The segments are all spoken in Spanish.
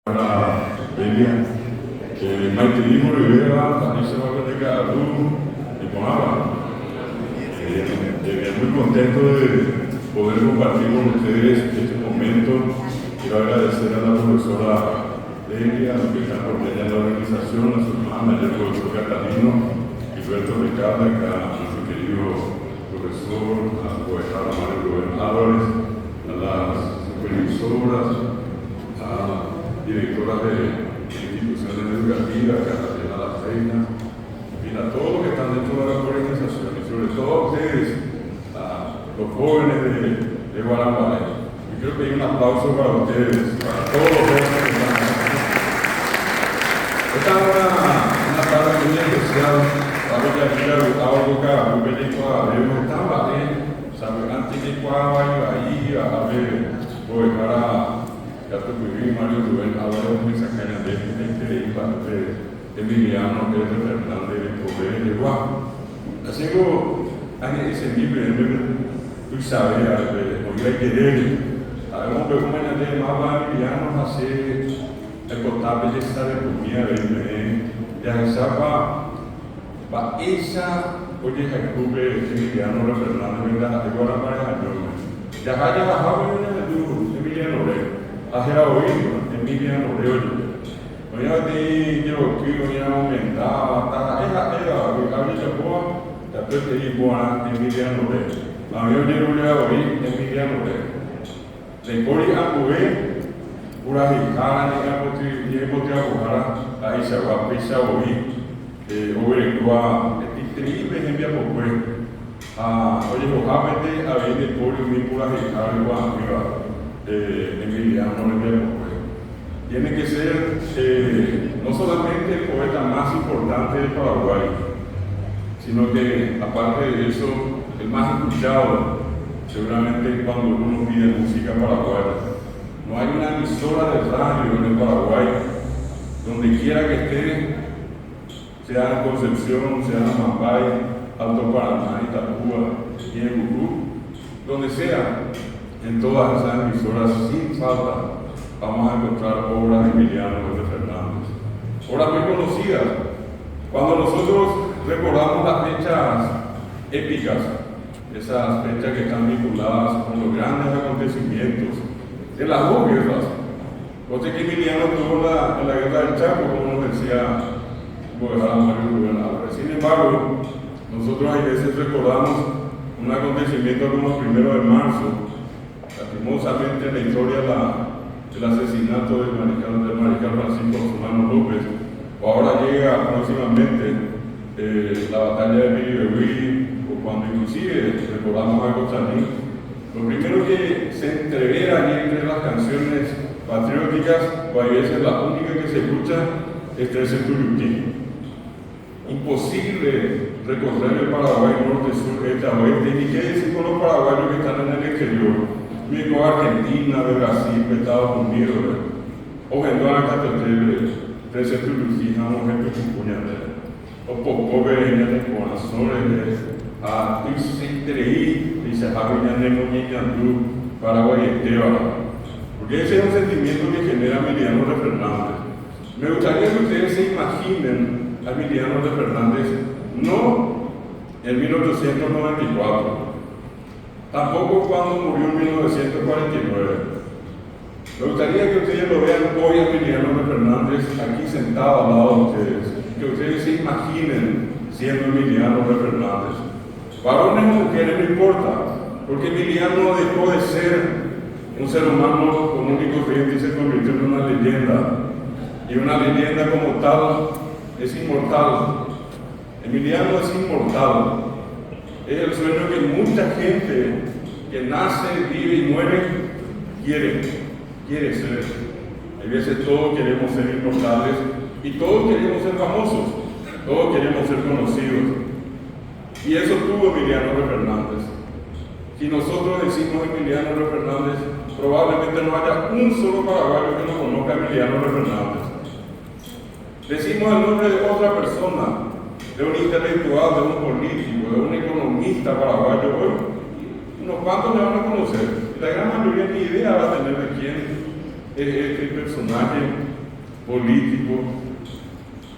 para Delia, Maitimo Rivera, Vanessa Valdeca, y con Ava. Muy contento de poder compartir con ustedes este momento. Quiero agradecer a la profesora Delia, a los que están coordinando la organización, a su hermana, el profesor Catalino, Gilberto Ricardo, acá a nuestro querido profesor, a la María Rubén Álvarez, a las supervisoras, a directoras de instituciones educativas, a la Reina, a todos los que están dentro de la organización y sobre todo a ustedes, a los jóvenes de Guaraguay. Yo quiero pedir un aplauso para ustedes, para todos los jóvenes que están aquí. Esta es una tarde muy especial, para que aquí la algo que a un película de los estaba antes de Guaraguay, ahí a ver, pues para Mario Rubén Álvarez, un mensaje de Emiliano Pedro Fernández de Poder de Guam. Así que ese libro, tú sabes, hoy hay que leer. Sabemos que como en el mapa Emiliano hace el potable de esta de comida de Arizapa, va esa, oye, Jacobe Emiliano Fernández, venga, de Guaraguay, ya haya bajado en Emiliano Rey. Hacia oído, Emiliano Rey. Oiga, yo quiero ir a aumentar, había boa, después te digo a Emiliano Rey. La mayoría de los oí, Emiliano Rey. Le corrí a mover, pura hijana, ni a poder abogar, ahí se va a pisar oí, overegua, triple gente a poder. Oye, los hábitos, a ver, de polio, mi pura hijana, igual, Emiliano Rey. Tiene que ser no solamente el poeta más importante del Paraguay, sino que aparte de eso, el más escuchado, seguramente cuando uno pide música paraguaya. No hay una emisora de radio en el Paraguay, donde quiera que esté, sea en Concepción, sea en Amambay, Alto Paraná, Itapúa, y en Bucú, donde sea, en todas esas emisoras, sin falta, vamos a encontrar obras de Emiliano Fernández. Obras muy conocidas. Cuando nosotros recordamos las fechas épicas, esas fechas que están vinculadas con los grandes acontecimientos de las dos guerras. Porque que Emiliano tuvo en la guerra del Chaco, como nos decía Mario Rubén Álvarez. Sin embargo, nosotros a veces recordamos un acontecimiento como el 1 de marzo, lastimosamente en la historia el asesinato del mariscal Francisco Solano López, o ahora llega próximamente la batalla de Piribehuí, o cuando inclusive recordamos a Cochaní. Lo primero que se entrevera allí entre las canciones patrióticas, o a veces la única que se escucha, es el Tuyutí. Imposible recorrer el Paraguay norte, sur, este, oeste, ni qué decir con los paraguayos que están en el exterior. México, Argentina, de Brasil, Estados Unidos, o Vendana Catatel, Trece Tulujina, Mujer Puñadera, o Popó Bereña de Corazones, a Tuxitreí, dice Javiña de Moñiñandú, Paraguay y Teba. Porque ese es un sentimiento que genera Emiliano Fernández. Me gustaría que ustedes se imaginen a Emiliano Fernández no en 1894. Tampoco cuando murió en 1949. Me gustaría que ustedes lo vean hoy a Emiliano Fernández aquí sentado al lado de ustedes. Que ustedes se imaginen siendo Emiliano Fernández. Varones o mujeres, no importa, porque Emiliano dejó de ser un ser humano común y corriente y se convirtió en una leyenda. Y una leyenda como tal es inmortal. Emiliano es inmortal. Es el sueño que mucha gente que nace, vive y muere quiere ser. A veces todos queremos ser inmortales y todos queremos ser famosos, todos queremos ser conocidos. Y eso tuvo Emiliano Fernández. Si nosotros decimos Emiliano Fernández, probablemente no haya un solo paraguayo que no conozca a Emiliano Fernández. Decimos el nombre de otra persona, de un intelectual, de un político, de un economista paraguayo, bueno, unos cuantos le van a conocer. La gran mayoría ni idea va a tener de quién es este personaje político,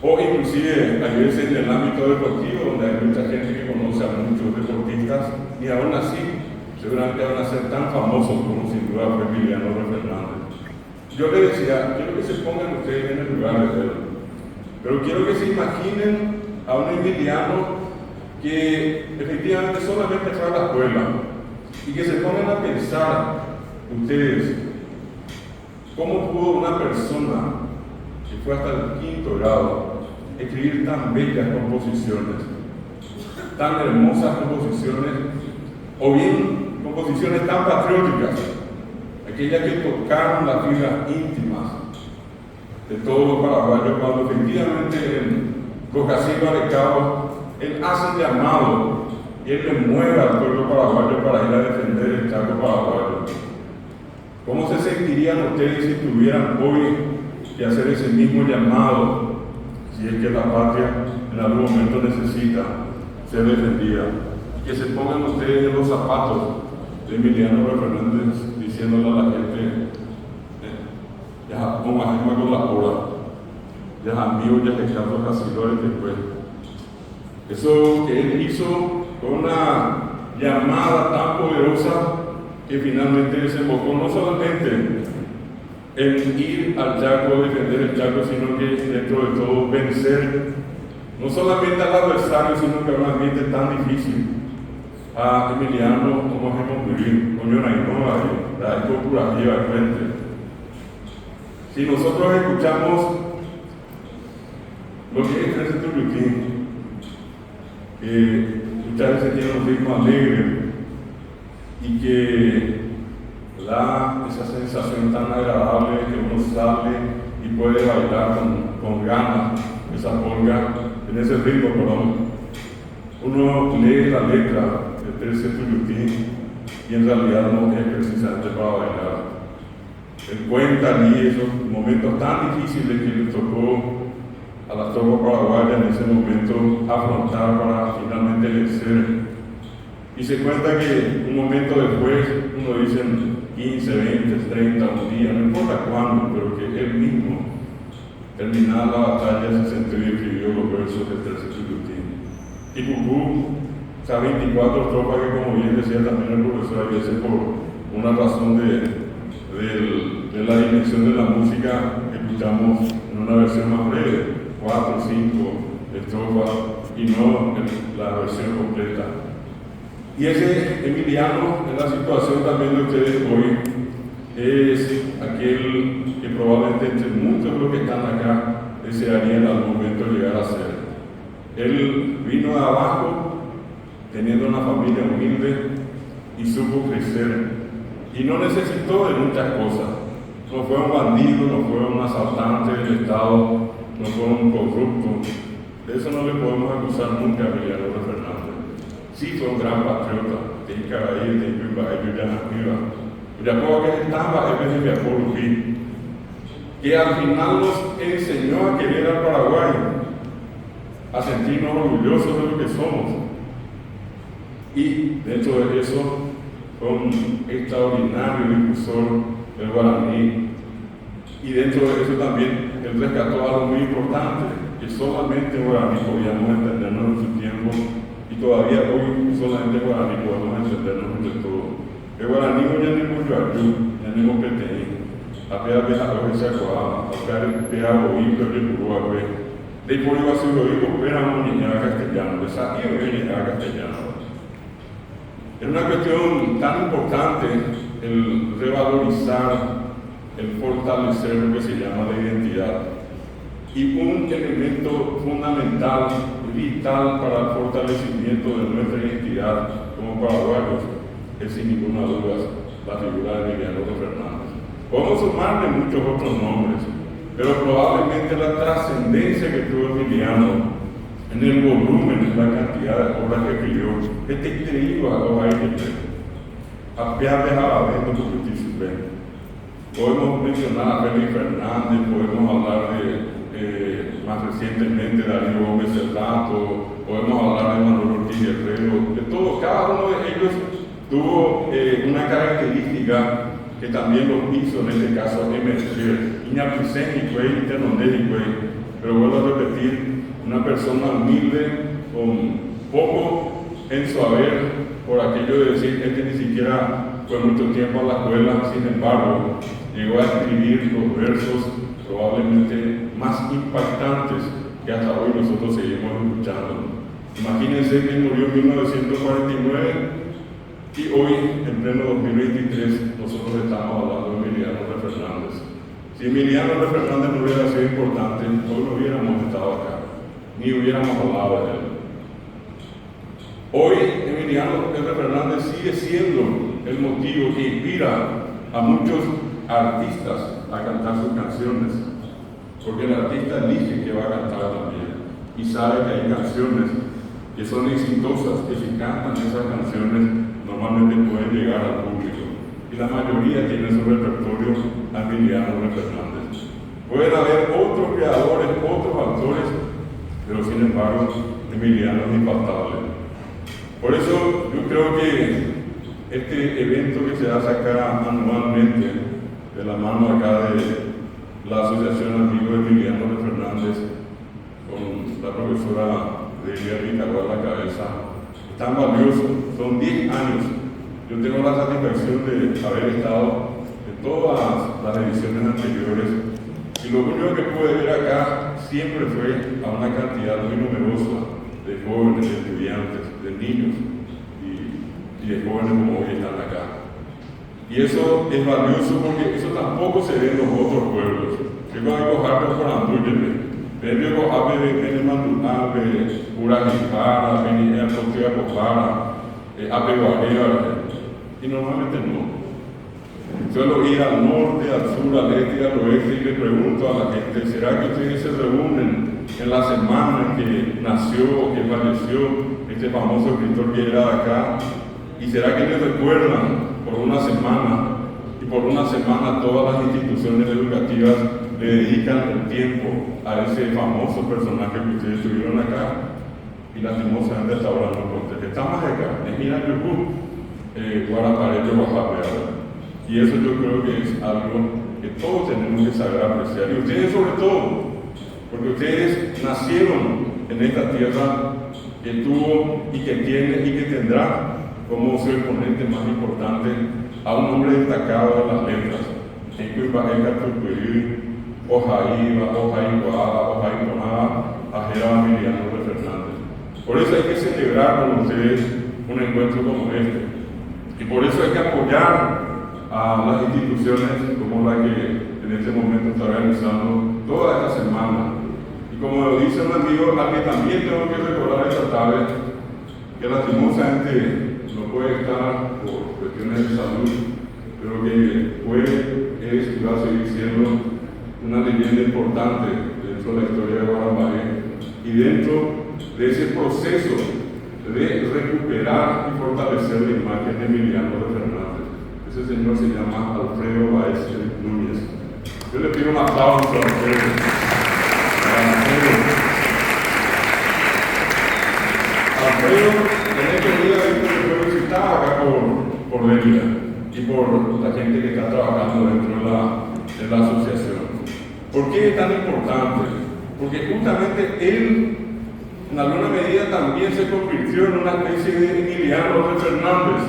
o inclusive a veces en el ámbito deportivo, donde hay mucha gente que conoce a muchos deportistas, y aún así, seguramente van a ser tan famosos como sin duda fue Emiliano Fernández. Yo le decía, quiero que se pongan ustedes en el lugar de él, pero quiero que se imaginen a un Emiliano que efectivamente solamente fue a la escuela, y que se pongan a pensar ustedes cómo pudo una persona que fue hasta el 5º grado escribir tan bellas composiciones, tan hermosas composiciones, o bien composiciones tan patrióticas, aquellas que tocaron las fibras íntimas de todos los paraguayos, cuando efectivamente en Cocasín Arecao él hace el llamado y él le mueve al pueblo paraguayo para ir a defender el Chaco paraguayo. ¿Cómo se sentirían ustedes si tuvieran hoy que hacer ese mismo llamado, si es que la patria en algún momento necesita ser defendida? Y que se pongan ustedes en los zapatos de Emiliano Fernández diciéndole a la gente, ya como ajima con la hora, ya amigos, ya Ricardo Casilores después. Eso que él hizo con una llamada tan poderosa que finalmente desembocó no solamente en ir al Chaco, defender el Chaco, sino que dentro de todo vencer no solamente al adversario, sino que a un ambiente tan difícil. A Emiliano, como hemos vivido, con Yonainoa, la Curativa de frente. Si nosotros escuchamos lo que es ese Tuyutín, que muchas veces tiene un ritmo alegre y que da esa sensación tan agradable que uno sale y puede bailar con ganas, esa polga, en ese ritmo, perdón. Uno lee la letra de ese Tuyutín y en realidad no es precisamente para bailar. Él cuenta allí esos momentos tan difíciles que le tocó a las tropas paraguayas en ese momento afrontar para finalmente vencer. Y se cuenta que un momento después, uno dice 15, 20, 30, un día, no importa cuándo, pero que él mismo, terminada la batalla, se sentó y escribió los versos del tercer Tuyutín. Y Cucú, esas 24 tropas que, como bien decía también el profesor, a veces por una razón de la dimensión de la música, escuchamos en una versión más breve, 4 o 5 estrofas, y no en la versión completa. Y ese Emiliano, en la situación también de ustedes hoy, es aquel que probablemente entre muchos de los que están acá desearían al momento llegar a ser. Él vino de abajo, teniendo una familia humilde, y supo crecer. Y no necesitó de muchas cosas. No fue un bandido, no fue un asaltante del Estado, no fue un corrupto. De eso no le podemos acusar nunca a Emiliano Fernández. Sí fue un gran patriota, de Icaraí, de Ipimbaí, de Yanapiva. Yacoa que estaba en vez de Yacoa, que al final nos enseñó a querer al Paraguay, a sentirnos orgullosos de lo que somos. Y dentro de eso, fue un extraordinario difusor del guaraní. Y dentro de eso también, él rescató algo muy importante, que solamente en guaraní podíamos entendernos en su tiempo, y todavía hoy solamente en guaraní podemos entendernos entre todos. El guaraní no ya ni mucho ayú, ya ni mucho peteín, apenas deja a veces acoada, apenas deja a oír lo que puro ver. De por iba a ser lo digo, pero no niña castellano, desafío que niña castellano. Es una cuestión tan importante el revalorizar, el fortalecer lo que se llama la identidad. Y un elemento fundamental, vital para el fortalecimiento de nuestra identidad como paraguayos es sin ninguna duda la figura de Emiliano Fernández. Podemos sumarle muchos otros nombres, pero probablemente la trascendencia que tuvo Emiliano en el volumen, en la cantidad de obras que escribió, este increíble a los aires. Apenas dejaba viendo porque estoy subiendo. Podemos mencionar a Félix Fernández, podemos hablar de más recientemente Darío Gómez Cerrato, podemos hablar de Manuel Ortiz Guerrero, de todos, cada uno de ellos tuvo una característica que también los hizo en este caso emerger Iñapicén y Cuey, Ternondés y Cuey. Pero vuelvo a repetir, una persona humilde, con poco en su haber, por aquello de decir que ni siquiera fue mucho tiempo a la escuela, sin embargo, llegó a escribir los versos probablemente más impactantes que hasta hoy nosotros seguimos escuchando. Imagínense que murió en 1949 y hoy, en pleno 2023, nosotros estamos hablando de Emiliano R. Fernández. Si Emiliano R. Fernández no hubiera sido importante, hoy no hubiéramos estado acá, ni hubiéramos hablado de él. Hoy, Emiliano R. Fernández sigue siendo el motivo que inspira a muchos artistas a cantar sus canciones, porque el artista elige que va a cantar también y sabe que hay canciones que son exitosas, que si cantan esas canciones normalmente pueden llegar al público, y la mayoría tiene su repertorio a Emiliano R. Fernández. Pueden haber otros creadores, otros autores, pero sin embargo Emiliano es impactable. Por eso yo creo que este evento que se hace acá anualmente, de la mano acá de la Asociación Amigos de Emiliano R. Fernández, con la profesora Delia Ricardo a la cabeza, es tan valioso. Son 10 años. Yo tengo la satisfacción de haber estado en todas las ediciones anteriores, y lo único que pude ver acá siempre fue a una cantidad muy numerosa de jóvenes, de estudiantes, de niños y de jóvenes como hoy están acá. Y eso es valioso porque eso tampoco se ve en los otros pueblos. Que cuando hay cojarme por Andúyeme, Benio cojarme de Mandulave, Urajipara, Benio Alcotea Cojara, Apeguarea, y normalmente no. Suelo ir al norte, al sur, al este y al oeste y le pregunto a la gente, ¿será que ustedes se reúnen en la semana en que nació, que falleció este famoso escritor que era de acá? ¿Y será que les recuerdan por una semana? Y por una semana todas las instituciones educativas le dedican el tiempo a ese famoso personaje que ustedes tuvieron acá, y lastimosamente hasta ahora no contesta. Está más acá, es Mirayucú, Guarapareyo, Oaxaca. Y eso yo creo que es algo que todos tenemos que saber apreciar, y ustedes sobre todo, porque ustedes nacieron en esta tierra que tuvo y que tiene y que tendrá como su exponente más importante a un hombre destacado de las letras, en Cuipajeca, Tucurí, Ojaíba, Ojaiguada, Ojaiconada, Ajera, Emiliano R. Fernández. Por eso hay que celebrar con ustedes un encuentro como este, y por eso hay que apoyar a las instituciones como la que en este momento está organizando toda esta semana. Y como lo dice un amigo, a que también tengo que recordar esta tarde, que lastimosamente no puede estar por cuestiones de salud, pero que fue, es y va a seguir siendo una leyenda importante dentro de la historia de Guarambaré y dentro de ese proceso de recuperar y fortalecer la imagen de Emiliano R. Fernández. Ese señor se llama Alfredo Baez Núñez. Yo le pido un aplauso a Alfredo. Alfredo, en este día que fue visitado acá por Delia y por la gente que está trabajando dentro de la asociación. ¿Por qué es tan importante? Porque justamente él, en alguna medida, también se convirtió en una especie de Emiliano R. Fernández,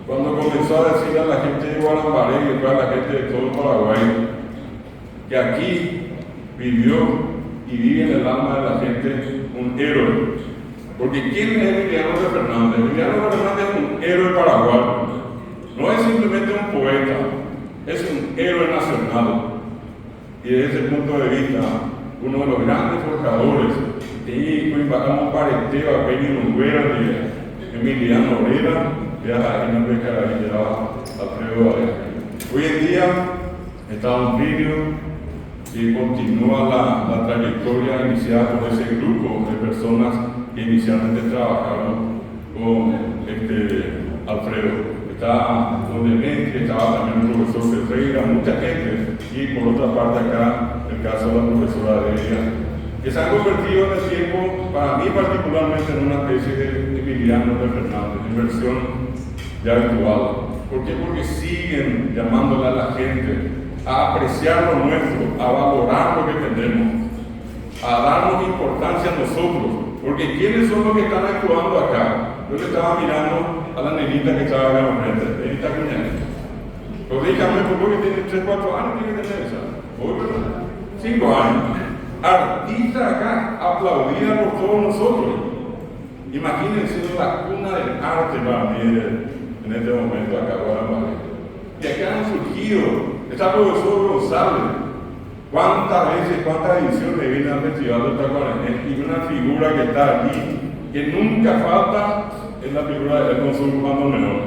cuando comenzó a decir a la gente de Guarambaré y después a la gente de todo el Paraguay que aquí vivió y vive en el alma de la gente un héroe. Porque ¿quién es Emiliano R. Fernández? Emiliano R. Fernández es un héroe paraguayo. No es simplemente un poeta, es un héroe nacional. Y desde ese punto de vista, uno de los grandes forjadores de Cuimbacamo Pareteo, a Peña Nunguera, de Emiliano Herrera, de Ajayna Becaray, de Alfredo Baez. Hoy en día está un vídeo y continúa la trayectoria iniciada por ese grupo de personas que inicialmente trabajaron con Alfredo. Está donde Mestre, estaba también el profesor Ferreira, mucha gente, y por otra parte acá el caso de la profesora Delia, que se han convertido en el tiempo, para mí particularmente, en una especie de Emiliano R. Fernández, en versión ya actual. ¿Por qué? Porque siguen llamándole a la gente a apreciar lo nuestro, a valorar lo que tenemos, a darnos importancia a nosotros. Porque ¿quiénes son los que están actuando acá? Yo le estaba mirando a la nenita que estaba acá enfrente, nenita cuñadita. Pues dígame, ¿por qué tiene 3, 4 años? Tiene que tener esa. Hoy, ¿verdad? 5 años. Artista acá, aplaudida por todos nosotros. Imagínense la cuna del arte para mí en este momento acá, Guadalajara. Y acá han surgido, está el profesor González. ¿Cuántas veces, cuántas ediciones viene al Festival del Tacuarense? Y una figura que está aquí, que nunca falta, es la figura del Alfonso Guzmán Menor.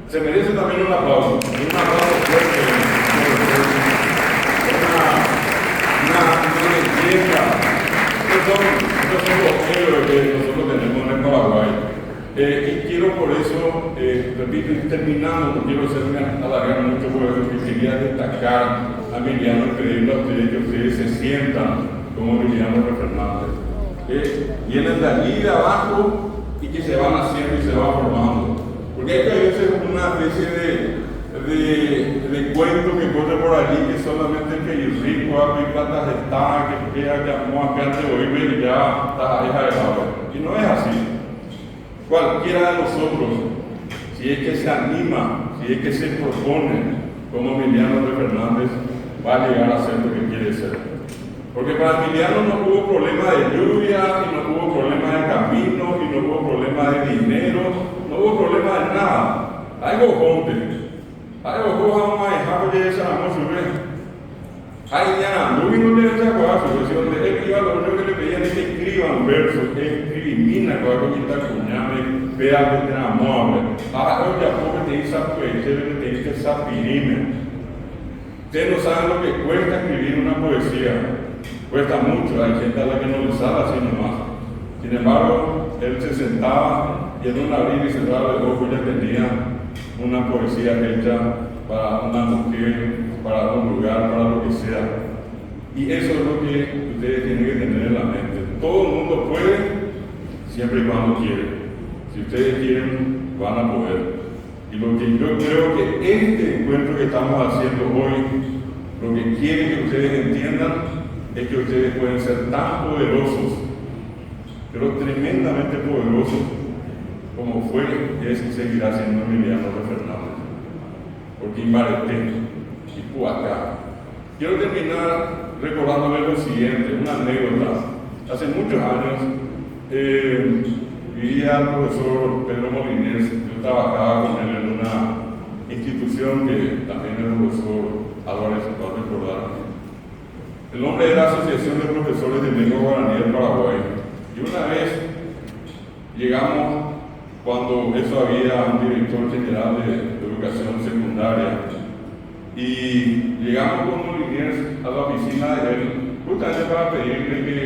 Se merece también un aplauso. Un aplauso fuerte. Una belleza. Estos son los héroes que nosotros tenemos en el Paraguay. Y quiero por eso, repito, terminando, no quiero alargar mucho por eso, que quería destacar a Emiliano, pedirle a ustedes que ustedes se sientan como Emiliano Fernández. Vienen de allí de abajo y que se van haciendo y se van formando. Porque hay que a veces una especie de cuento que corre por allí que solamente que el rico abre plantas está, que crea que amó acá te oír y ya está hija de agua. Y no es así. Cualquiera de nosotros, si es que se anima, si es que se propone, como Emiliano Fernández, va a llegar a ser lo que quiere ser. Porque para Emiliano no hubo problema de lluvia, y no hubo problema de camino, y no hubo problema de dinero, no hubo problema de nada. Hay gojonte. Hay gojonte, hay japo de esa amor sobre. Hay ya, no vino de esa cosa, donde él iba, lo único que le pedían es que escriban versos, que escribimina, cuando está cuñame, vea que tiene amor. Ahora, hoy ya poco te dice poesía, te dice sapirime. Ustedes no saben lo que cuesta escribir una poesía. Cuesta mucho, hay gente a la que no le sale así nomás. Sin embargo, él se sentaba y en un abrir y cerrar de ojos ya tenía una poesía hecha para una mujer, para un lugar, para lo que sea. Y eso es lo que ustedes tienen que tener en la mente. Todo el mundo puede, siempre y cuando quiere. Si ustedes quieren, van a poder. Y lo que yo creo que este encuentro que estamos haciendo hoy, lo que quiere que ustedes entiendan es que ustedes pueden ser tan poderosos, pero tremendamente poderosos, como fue, es y seguirá siendo Emiliano Fernández. Porque Imbarete y Puacá. Quiero terminar recordándole lo siguiente, una anécdota. Hace muchos años vivía el profesor Pedro Molinés. Yo trabajaba con él en una institución que también el profesor Álvarez se va a recordar. El nombre era Asociación de Profesores de Lengua Guaraní del Paraguay. Y una vez llegamos, cuando eso había un director general de educación secundaria, y llegamos con Molinés a la oficina de él, justamente para pedirle que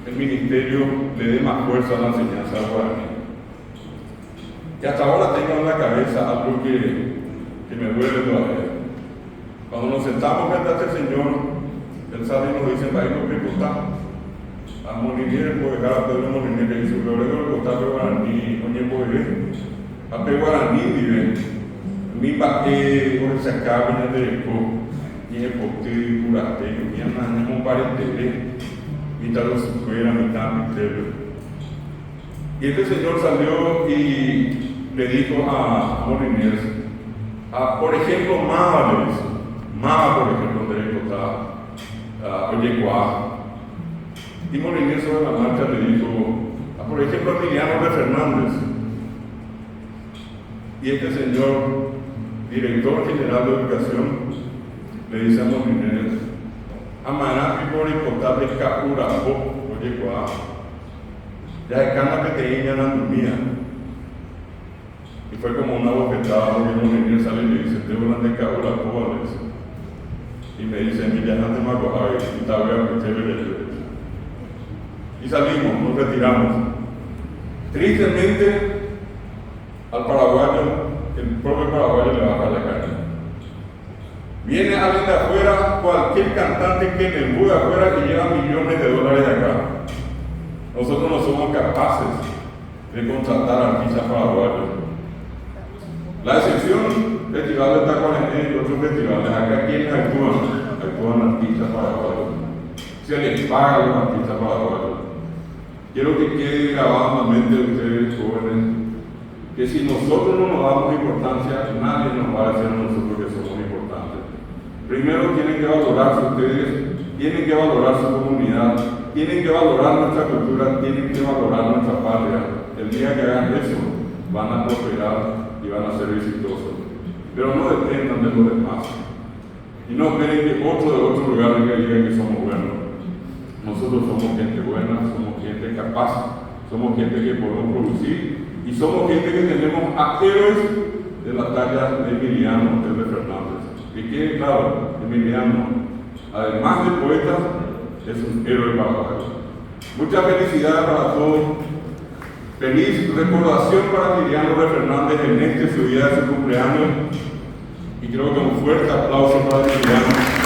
el ministerio le dé más fuerza a la enseñanza guaraní. Y hasta ahora tengo en la cabeza algo que me duele todavía. Cuando nos sentamos frente a este señor, él sale y nos dice, ¿para qué me gusta? A Molinés, puede dejar a Pedro Molinés, que dice, pero le gusta a Guaraní, oye, puede a Pedro Guaraní, vive. Mi paquete, por esa cabina de eco, y el pote y curate, y a un parentele, y tal vez fuera mitad, y este señor salió y le dijo a Molinés, por ejemplo, Mava, por ejemplo, donde él está, oye, cuá. Y Molinés sobre la marcha le dijo, por ejemplo, a Emiliano Fernández. Y este señor, director general de educación, le dice a Molinés, Amarapi por importar de Capura, oye, cuá. Ya de cana que te iban a dormir. Y fue como una bofetada, porque Molinés sale y le dice, te voy a de Capura, pobres. Y me dice, Emiliano te mago, a ver, y tal vez que usted ve. Y salimos, nos retiramos. Tristemente, al paraguayo, el propio paraguayo le baja la cara. Viene alguien de afuera, cualquier cantante que le embude afuera y lleva millones de dólares de acá. Nosotros no somos capaces de contratar artistas paraguayos. La excepción festivales de Tacuarembó y otros festivales. Acá quienes actúan artistas paraguayos. Se les paga a los artistas paraguayos. Quiero que quede grabado en la mente de ustedes, jóvenes, que si nosotros no nos damos importancia, nadie nos va a decir a nosotros que somos importantes. Primero tienen que valorarse ustedes, tienen que valorar su comunidad, tienen que valorar nuestra cultura, tienen que valorar nuestra patria. El día que hagan eso, van a prosperar y van a ser exitosos. Pero no dependan de los demás. Y no esperen que otro de otros lugares que digan que somos buenos. Nosotros somos gente buena, somos gente capaz, somos gente que podemos producir y somos gente que tenemos a héroes de la talla de Emiliano Fernández. Que quede claro, Emiliano, además de poeta, es un héroe paraguayo. Mucha felicidad para todos. Feliz recordación para Emiliano Fernández en su día de su cumpleaños. Y creo que un fuerte aplauso para Emiliano.